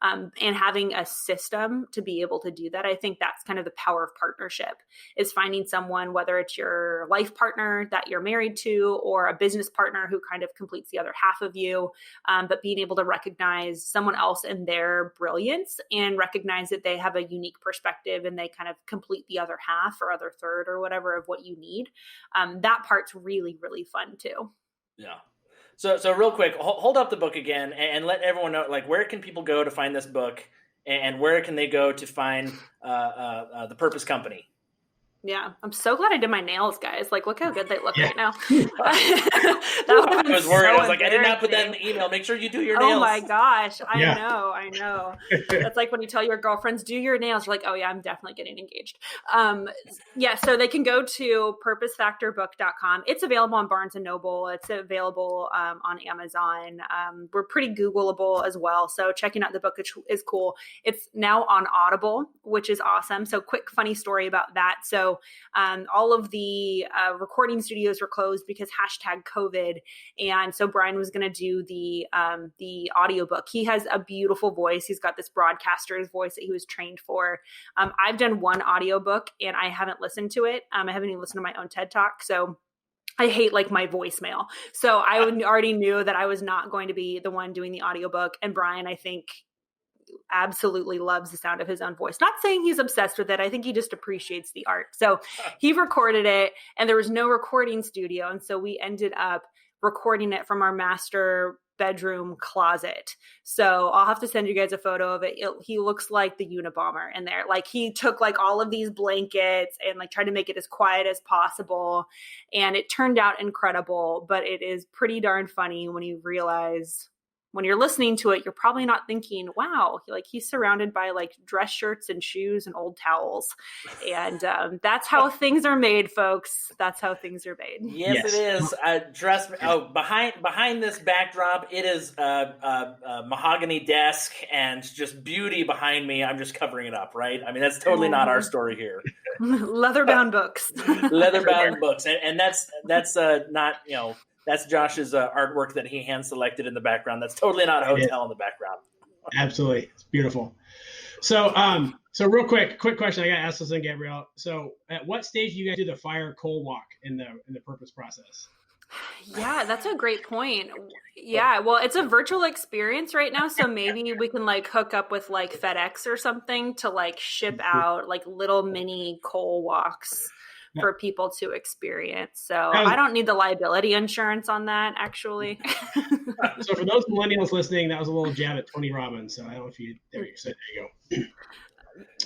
And having a system to be able to do that. I think that's kind of the power of partnership, is finding someone, whether it's your life partner that you're married to or a business partner who kind of completes the other half of you, but being able to recognize someone else in their brilliance and recognize that they have a unique perspective and they kind of complete the other half or other third or whatever of what you need. That part's really, really fun too. Yeah. So real quick, hold up the book again and let everyone know, like, where can people go to find this book, and where can they go to find the Purpose Company? Yeah, I'm so glad I did my nails, guys. Like, look how good they look right now. I was worried. I was like, I did not put that in the email. Make sure you do your nails. Oh my gosh. I know. That's like when you tell your girlfriends, do your nails. You're like, oh yeah, I'm definitely getting engaged. So they can go to purposefactorbook.com. It's available on Barnes & Noble. It's available on Amazon. We're pretty Googleable as well. So checking out the book is cool. It's now on Audible, which is awesome. So quick, funny story about that. So all of the recording studios were closed because #COVID. And so Brian was going to do the audiobook. He has a beautiful voice. He's got this broadcaster's voice that he was trained for. I've done one audiobook and I haven't listened to it. I haven't even listened to my own TED Talk. So I hate like my voicemail. So I already knew that I was not going to be the one doing the audiobook. And Brian, I think, absolutely loves the sound of his own voice. Not saying he's obsessed with it. I think he just appreciates the art. So he recorded it and there was no recording studio. And so we ended up recording it from our master bedroom closet. So I'll have to send you guys a photo of it. He looks like the Unabomber in there. Like he took like all of these blankets and like tried to make it as quiet as possible. And it turned out incredible, but it is pretty darn funny when you realize when you're listening to it, you're probably not thinking, wow, like he's surrounded by like dress shirts and shoes and old towels. And that's how things are made, folks. That's how things are made. Yes. It is. Behind this backdrop, it is a mahogany desk and just beauty behind me. I'm just covering it up, right? I mean, that's totally not our story here. Leather-bound books. Leather-bound books. And that's not, that's Josh's artwork that he hand selected in the background. That's totally not a hotel in the background. Absolutely. It's beautiful. So real quick question. I got to ask this thing, Gabrielle. So at what stage do you guys do the fire coal walk in the purpose process? Yeah, that's a great point. Yeah. Well, it's a virtual experience right now. So maybe we can like hook up with like FedEx or something to like ship out like little mini coal walks for people to experience. So I don't need the liability insurance on that, actually. So for those millennials listening, that was a little jab at Tony Robbins. So I don't know if you go.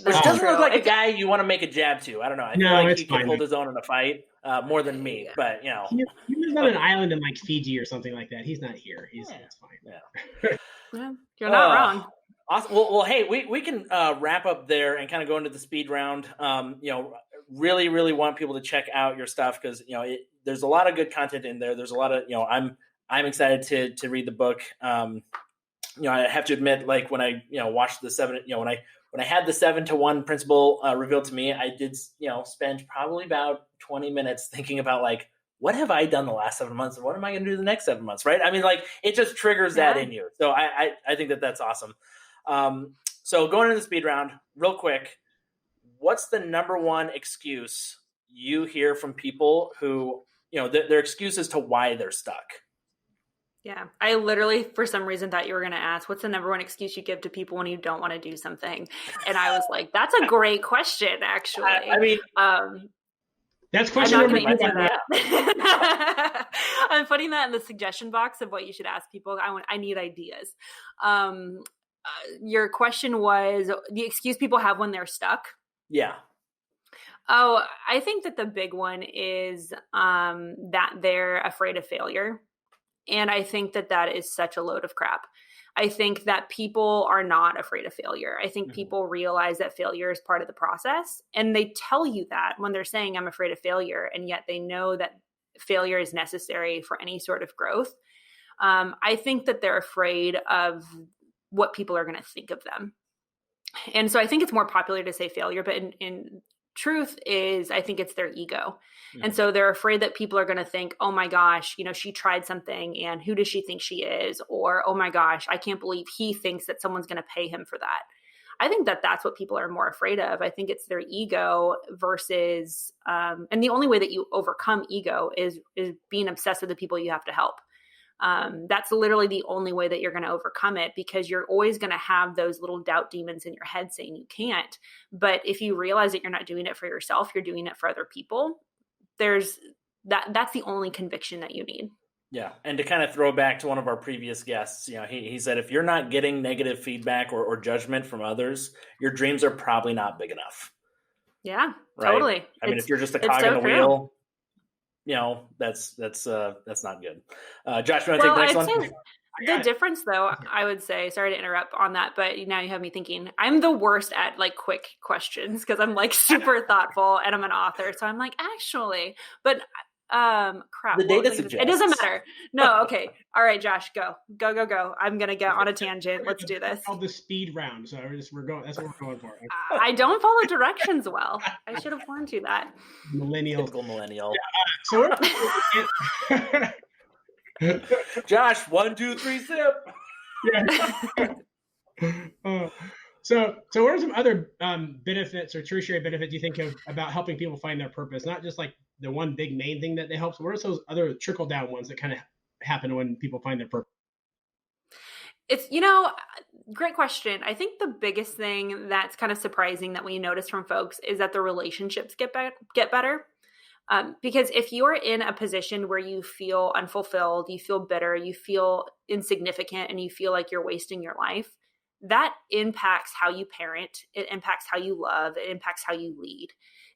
Which doesn't look like a guy you want to make a jab to. I don't know. I feel like he could hold his own in a fight more than me, but He lives on an island in like Fiji or something like that. He's not here. That's fine. Yeah, you're not wrong. Awesome. Well, hey, we can wrap up there and kind of go into the speed round. Really, really want people to check out your stuff because there's a lot of good content in there. There's a lot of I'm excited to read the book. I have to admit, like when I watched the 7, when I had the 7-to-1 principle revealed to me, I did spend probably about 20 minutes thinking about like, what have I done the last 7 months and what am I going to do the next 7 months? Right? I mean, like it just triggers that in you. So I think that's awesome. So going into the speed round real quick. What's the number one excuse you hear from people who, their excuse as to why they're stuck? Yeah. I literally, for some reason, thought you were going to ask, what's the number one excuse you give to people when you don't want to do something? And I was like, that's a great question, actually. I mean, that's question number 2. I'm putting that in the suggestion box of what you should ask people. I need ideas. Your question was the excuse people have when they're stuck. Yeah. Oh, I think that the big one is that they're afraid of failure. And I think that is such a load of crap. I think that people are not afraid of failure. I think people realize that failure is part of the process. And they tell you that when they're saying, I'm afraid of failure. And yet they know that failure is necessary for any sort of growth. I think that they're afraid of what people are going to think of them. And so I think it's more popular to say failure, but in truth is, I think it's their ego. And so they're afraid that people are going to think, oh my gosh, she tried something and who does she think she is? Or, oh my gosh, I can't believe he thinks that someone's going to pay him for that. I think that that's what people are more afraid of. I think it's their ego versus, and the only way that you overcome ego is being obsessed with the people you have to help. That's literally the only way that you're going to overcome it, because you're always going to have those little doubt demons in your head saying you can't. But if you realize that you're not doing it for yourself, you're doing it for other people, that's the only conviction that you need. Yeah. And to kind of throw back to one of our previous guests, he said, if you're not getting negative feedback or judgment from others, your dreams are probably not big enough. Yeah, right? Totally. I mean, if you're just a cog in the wheel, that's not good. Josh, you want to take the next one? The difference, though, I would say, sorry to interrupt on that, but now you have me thinking. I'm the worst at quick questions because I'm super thoughtful and I'm an author. So I'm actually, but crap. The data suggests. It doesn't matter. No, okay. All right, Josh, go. I'm gonna get on a tangent. Let's do this. It's called the speed round. So we're going. That's what we're going for. I don't follow directions well. I should have warned you that. Millennial. Millennial. Yeah, Josh, 1, 2, 3, sip. Yeah. So what are some other benefits or tertiary benefits you think of about helping people find their purpose? Not just the one big main thing that they help. So what are those other trickle down ones that kind of happen when people find their purpose? It's, great question. I think the biggest thing that's kind of surprising that we notice from folks is that the relationships get better. Because if you're in a position where you feel unfulfilled, you feel bitter, you feel insignificant, and you feel like you're wasting your life, that impacts how you parent. It impacts how you love. It impacts how you lead.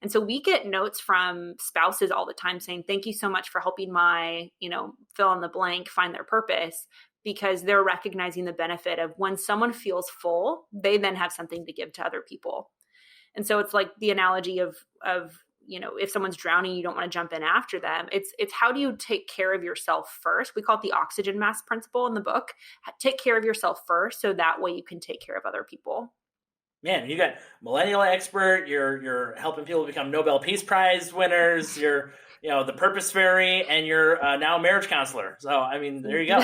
And so we get notes from spouses all the time saying, thank you so much for helping my, fill in the blank, find their purpose, because they're recognizing the benefit of when someone feels full, they then have something to give to other people. And so it's like the analogy of if someone's drowning, you don't want to jump in after them. It's how do you take care of yourself first? We call it the oxygen mask principle in the book. Take care of yourself first, so that way you can take care of other people. Man, you got millennial expert. You're helping people become Nobel Peace Prize winners. You're the purpose fairy, and you're now a marriage counselor. So I mean, there you go.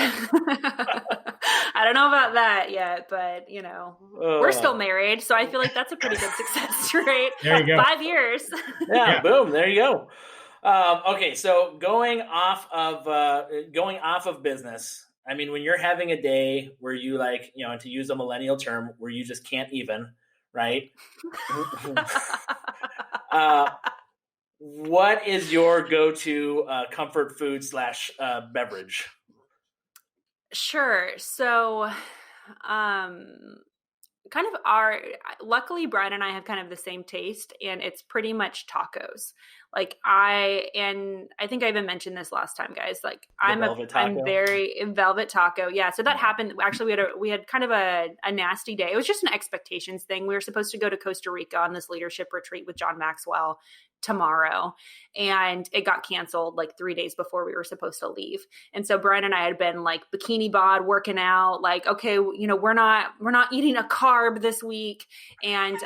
I don't know about that yet, but we're still married, so I feel like that's a pretty good success rate. There you go. 5 years. Yeah, boom. There you go. Okay, so going off of business. I mean, when you're having a day where you to use a millennial term, where you just can't even, right? What is your go-to comfort food / beverage? Sure. So, luckily Brian and I have kind of the same taste, and it's pretty much tacos. I think I even mentioned this last time, guys. I'm very velvet taco. Yeah. So that happened. Actually, we had kind of a nasty day. It was just an expectations thing. We were supposed to go to Costa Rica on this leadership retreat with John Maxwell tomorrow, and it got canceled 3 days before we were supposed to leave. And so Brian and I had been bikini bod working out, okay, we're not eating a carb this week. And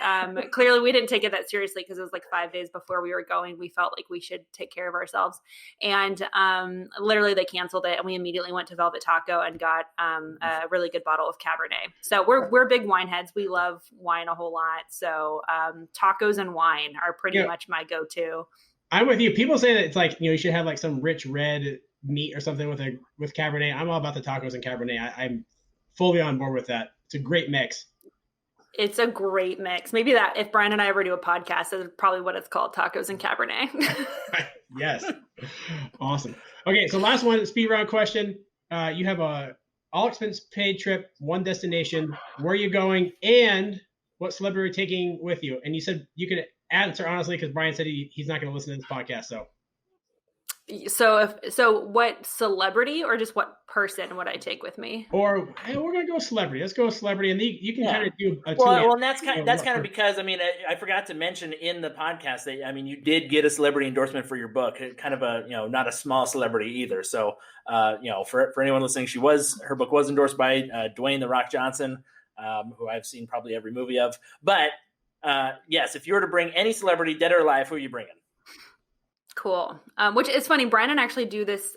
clearly we didn't take it that seriously, because it was 5 days before we were going. We felt like we should take care of ourselves. And literally they canceled it, and we immediately went to Velvet Taco and got a really good bottle of Cabernet. So we're big wine heads. We love wine a whole lot. So tacos and wine are pretty much my go-to. I'm with you. People say that it's you should have some rich red meat or something with Cabernet. I'm all about the tacos and Cabernet. I'm fully on board with that. It's a great mix. It's a great mix. Maybe that if Brian and I ever do a podcast, that's probably what it's called, tacos and Cabernet. Yes. Awesome. Okay. So last one, speed round question. You have a all expense paid trip, one destination. Where are you going, and what celebrity are you taking with you? And you said you could answer honestly, because Brian said he's not going to listen to this podcast. So So what celebrity or just what person would I take with me? Or hey, we're gonna go celebrity. Let's go with celebrity, and you can kind of do a well, and that's kind of because I forgot to mention in the podcast that you did get a celebrity endorsement for your book, kind of a not a small celebrity either. So for anyone listening, her book was endorsed by Dwayne "The Rock" Johnson, who I've seen probably every movie of. But yes, if you were to bring any celebrity, dead or alive, who are you bringing? Cool. Which is funny. Brian and I actually do this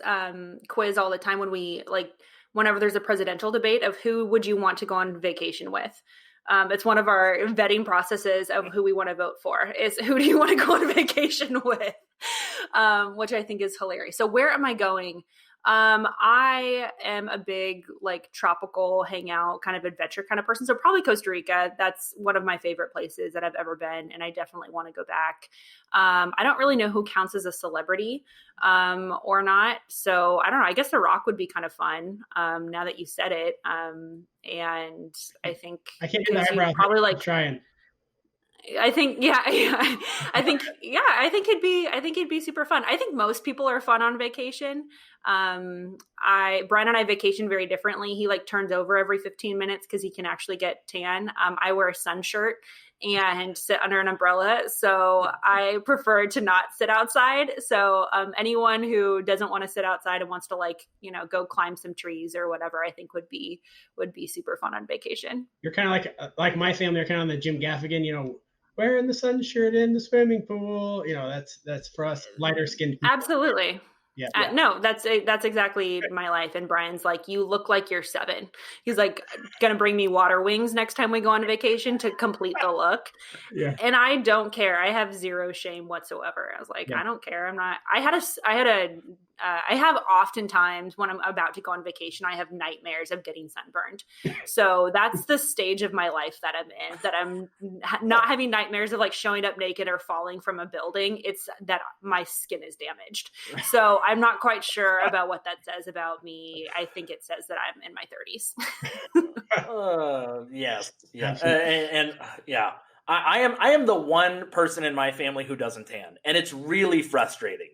quiz all the time whenever there's a presidential debate of who would you want to go on vacation with. It's one of our vetting processes of who we want to vote for is who do you want to go on vacation with, which I think is hilarious. So where am I going? I am a big tropical hangout kind of adventure kind of person. So probably Costa Rica. That's one of my favorite places that I've ever been. And I definitely want to go back. I don't really know who counts as a celebrity, or not. So I don't know. I guess The Rock would be kind of fun. Now that you said it. And I think I can't do the eyebrows. Probably trying. I think he'd be super fun. I think most people are fun on vacation. Brian and I vacation very differently. He turns over every 15 minutes because he can actually get tan. I wear a sun shirt and sit under an umbrella. So I prefer to not sit outside. So anyone who doesn't want to sit outside and wants to go climb some trees or whatever, I think would be super fun on vacation. You're kind of like my family are kind of on the Jim Gaffigan, wearing the sun shirt in the swimming pool. That's for us lighter skinned people. Absolutely. Yeah. No, that's exactly my life. And Brian's you look like you're 7. He's gonna bring me water wings next time we go on vacation to complete the look. Yeah. And I don't care. I have zero shame whatsoever. I was I don't care. I'm not. I have oftentimes when I'm about to go on vacation, I have nightmares of getting sunburned. So that's the stage of my life that I'm in, that I'm not having nightmares of showing up naked or falling from a building. It's that my skin is damaged. So I'm not quite sure about what that says about me. I think it says that I'm in my 30s. Yes. Yeah. And yeah, I am the one person in my family who doesn't tan, and it's really frustrating.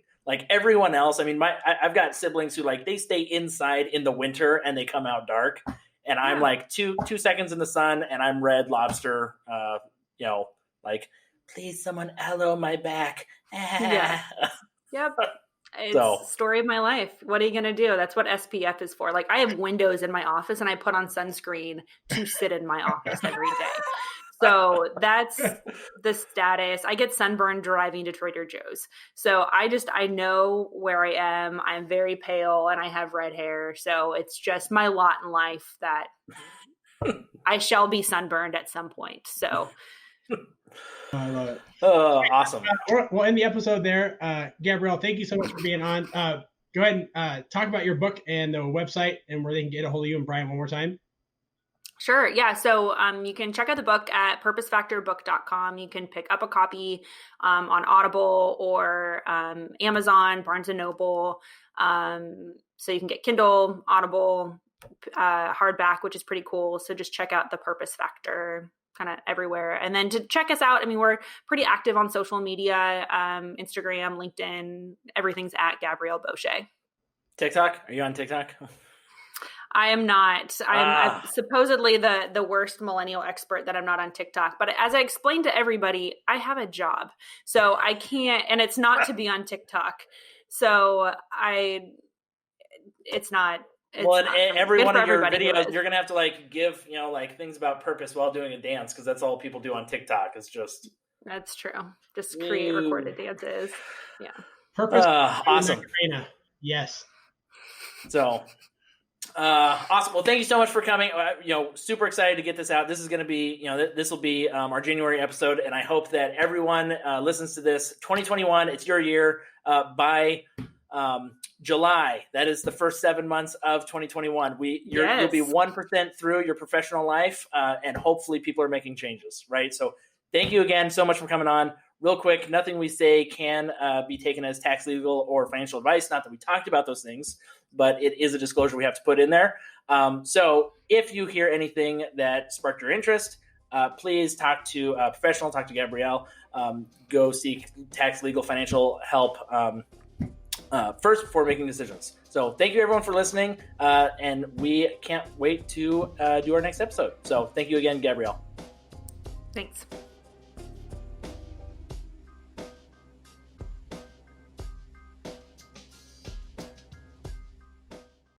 Everyone else, I've got siblings who they stay inside in the winter and they come out dark, and I'm 2 seconds in the sun and I'm Red Lobster. Please someone aloe my back. Yeah. Yep. It's the story of my life. What are you going to do? That's what SPF is for. I have windows in my office and I put on sunscreen to sit in my office every day. So that's the status. I get sunburned driving to Trader Joe's. So I know where I am. I'm very pale and I have red hair. So it's just my lot in life that I shall be sunburned at some point. So I love it. Oh, awesome. We'll end the episode there. Gabrielle, thank you so much for being on. Go ahead and talk about your book and the website and where they can get a hold of you and Brian one more time. Sure. Yeah. So you can check out the book at purposefactorbook.com. You can pick up a copy on Audible or Amazon, Barnes & Noble. So you can get Kindle, Audible, hardback, which is pretty cool. So just check out the Purpose Factor kind of everywhere. And then to check us out, we're pretty active on social media, Instagram, LinkedIn, everything's at Gabrielle Bosché. TikTok? Are you on TikTok? I am not. I'm supposedly the worst millennial expert that I'm not on TikTok. But as I explained to everybody, I have a job. So I can't, and it's not to be on TikTok. So it's not. Well, and every one of your videos, you're going to have to give, things about purpose while doing a dance. Cause that's all people do on TikTok. It's just. That's true. Just create recorded dances. Yeah. Purpose. Awesome. Yes. So. Awesome. Well, thank you so much for coming. Super excited to get this out. This is going to be, this will be our January episode, and I hope that everyone listens to this. 2021, it's your year. By July, that is the first 7 months of 2021. You'll be 1% through your professional life, and hopefully people are making changes, right? So thank you again so much for coming on. Real quick, nothing we say can be taken as tax, legal, or financial advice. Not that we talked about those things, but it is a disclosure we have to put in there. So if you hear anything that sparked your interest, please talk to a professional, talk to Gabrielle, go seek tax, legal, financial help. first before making decisions. So thank you everyone for listening, and we can't wait to do our next episode. So thank you again, Gabrielle. Thanks.